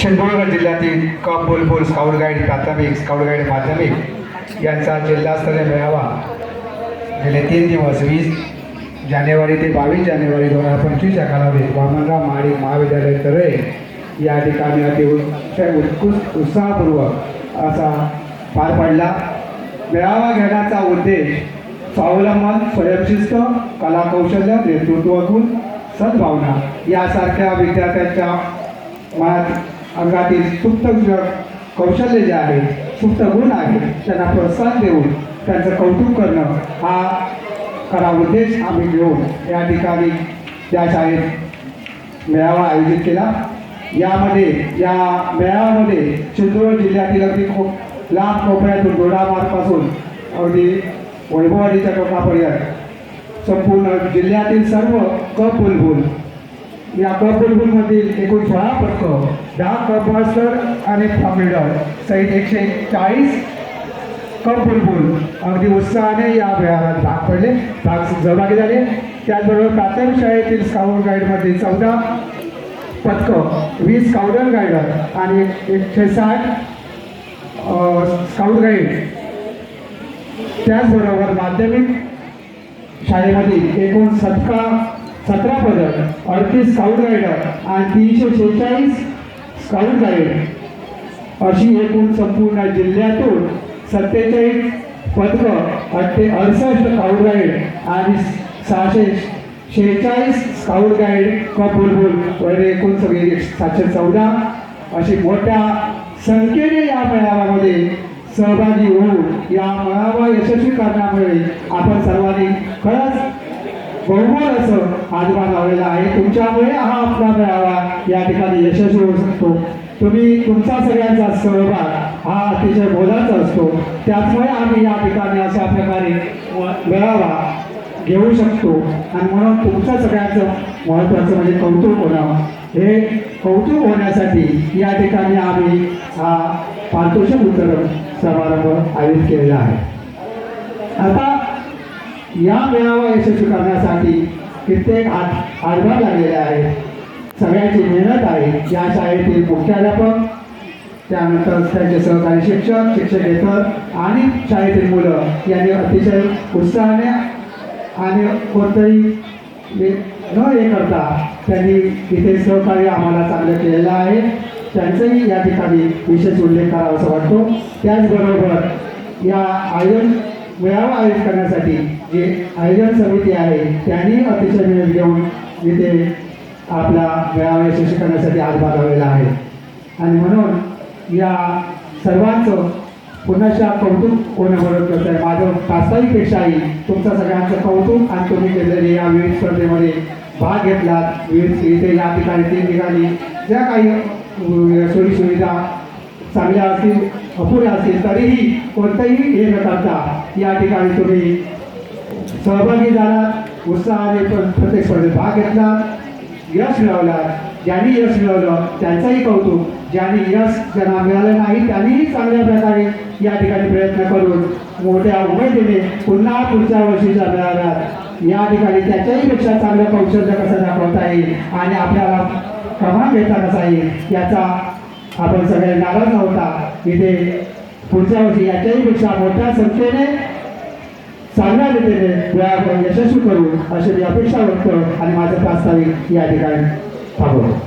सिंधुदुर्ग जिल्ह्यातील कप बुलबुल scout guide प्राथमिक scout guide माध्यमिक यांचा जिल्हास्तरीय मेळावा गेले 3 दिवस 20 जानेवारी ते 22 जानेवारी 2025 या कालावधीत वामनराव महाडिक महाविद्यालय तळे या ठिकाणी अतिशय उत्साहपूर्वक असा पार पडला। मेळावा घेण्याचा उद्देश स्वावलंबन, स्वयंशिस्त, कलाकौशल्य, नेतृत्वगुण, सद्भावना यासारख्या विद्यार्थ्यांच्या मनात अंगातील सुप्त कौशल्य जे आहे, सुप्त गुण आहे, त्यांना प्रोत्साहन देऊन त्यांचं कौतुक करणं हा खरा उद्देश आम्ही घेऊन या ठिकाणी त्या शाळेत मेळावा आयोजित केला। या मेळाव्यामध्ये सिंधुदुर्ग जिल्ह्यातील अगदी लांब कोपऱ्यातून दोडामार्गपासून अगदी वैभववाडीच्या टोकापर्यंत संपूर्ण जिल्ह्यातील सर्व कप बुलबुल या कप बुलबुलमधील एकूण 16 पदकं, 10 कप मास्टर आणि मेडल सहित 140 कप बुलबुल अगदी उत्साहाने या मेळाव्यात सहभागी झाले। त्याचबरोबर प्राथमिक शाळेतील स्काउट गाईडमध्ये 14 पदकं, 20 स्काउट गाईडर आणि 160 स्काउट गाईड, त्याचबरोबर माध्यमिक शाळेमध्ये एकूण 17 पदक, 38 स्काउट गाईडर आणि 346 स्काउट गाईड अशी एकूण संपूर्ण जिल्ह्यातून 47 पदकं, 68 स्काउट गाईड आणि 646 स्काउट गाईड कप बुलबुल वगैरे एकूण सगळे 714 अशी मोठ्या संख्येने या मेळाव्यामध्ये सहभागी होऊन या मेळावा यशस्वी करण्यामुळे आपण सर्वांनी खरंच बहुमोल असं हातभार लावलेला आहे। तुमच्यामुळे हा आपला मेळावा या ठिकाणी यशस्वी होऊ शकतो। तुमचा सगळ्यांचा सहभाग हा अतिशय मोलाचा असतो, त्याचमुळे आम्ही या ठिकाणी अशा प्रकारे मेळावा घेऊ शकतो आणि म्हणून तुमच्या सगळ्यांचं महत्त्वाचं म्हणजे कौतुक होणं। हे कौतुक होण्यासाठी या ठिकाणी आम्ही हा पारितोषिक वितरण समारंभ आयोजित केलेला आहे। आता या मेळावा यशस्वी करण्यासाठी कित्येक हातभार लागलेले आहे, सगळ्यांची मेहनत आहे। या शाळेतील मुख्याध्यापक, त्यानंतर त्यांचे सहकारी शिक्षक, शिक्षकेतर आणि शाळेतील मुलं यांनी अतिशय उत्साहाने आणि कोणतंही न हे करता त्यांनी इथे सहकार्य आम्हाला चांगलं केलेलं आहे। त्यांचंही या ठिकाणी विशेष उल्लेख करावा असं वाटतो। त्याचबरोबर या मेळावा आयोजित करण्यासाठी जे आयोजन समिती आहे त्यांनी अतिशय मेहनत घेऊन इथे आपला मेळावा यशस्वी करण्यासाठी हातभार लावलेला आहे आणि म्हणून या सर्वांचं पुन्हा कौतुक होणं बरोबर आहे। माझं प्रास्ताविकपेक्षाही तुमचं सगळ्यांचं कौतुक आणि तुम्ही केलेले या विविध स्पर्धेमध्ये भाग घेतलात। विविध इथे या ठिकाणी 3 ठिकाणी ज्या काही सोयीसुविधा चांगल्या असतील, अपुऱ्या असतील, तरीही कोणतंही हे न करता या ठिकाणी तुम्ही सहभागी झालात, उत्साहाने प्रत्येक स्पर्धेत भाग घेतलात, यश मिळवलात। ज्यांनी यश मिळवलं त्यांचंही कौतुक, ज्यांना मिळालं नाही त्यांनीही चांगल्या प्रकारे या ठिकाणी प्रयत्न करून मोठ्या उमेदीने पुन्हा पुढच्या वर्षीच्या मेळाव्यात या ठिकाणी त्याच्याही पेक्षा चांगलं कौशल्य कसं दाखवता येईल आणि आपल्याला क्रमांक घेता कसा येईल याचा आपण सगळे नाराज नव्हता। इथे पुढच्या वर्षी याच्याही पेक्षा मोठ्या संख्येने चांगल्या रीतीने मेळावा यशस्वी करू अशी मी अपेक्षा व्यक्त आणि माझं प्रास्ताविक या ठिकाणी थांबवतो।